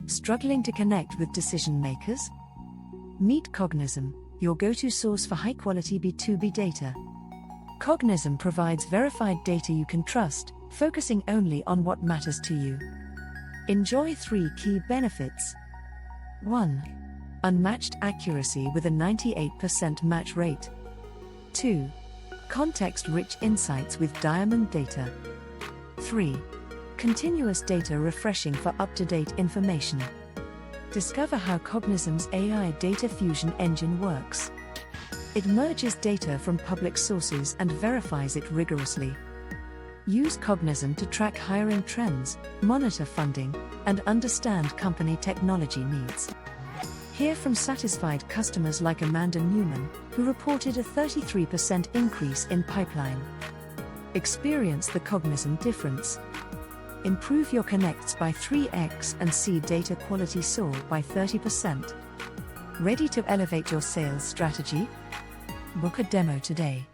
Struggling to connect with decision makers? Meet Cognism, your go-to source for high-quality B2B data. Cognism provides verified data you can trust, focusing only on what matters to you. Enjoy 3 key benefits. 1. Unmatched accuracy with a 98% match rate. 2. Context-rich insights with diamond data. 3. Continuous data refreshing for up-to-date information. Discover how Cognism's AI data fusion engine works. It merges data from public sources and verifies it rigorously. Use Cognism to track hiring trends, monitor funding, and understand company technology needs. Hear from satisfied customers like Amanda Newman, who reported a 33% increase in pipeline. Experience the Cognism difference. Improve your connects by 3x and see data quality soar by 30%. Ready to elevate your sales strategy? Book a demo today.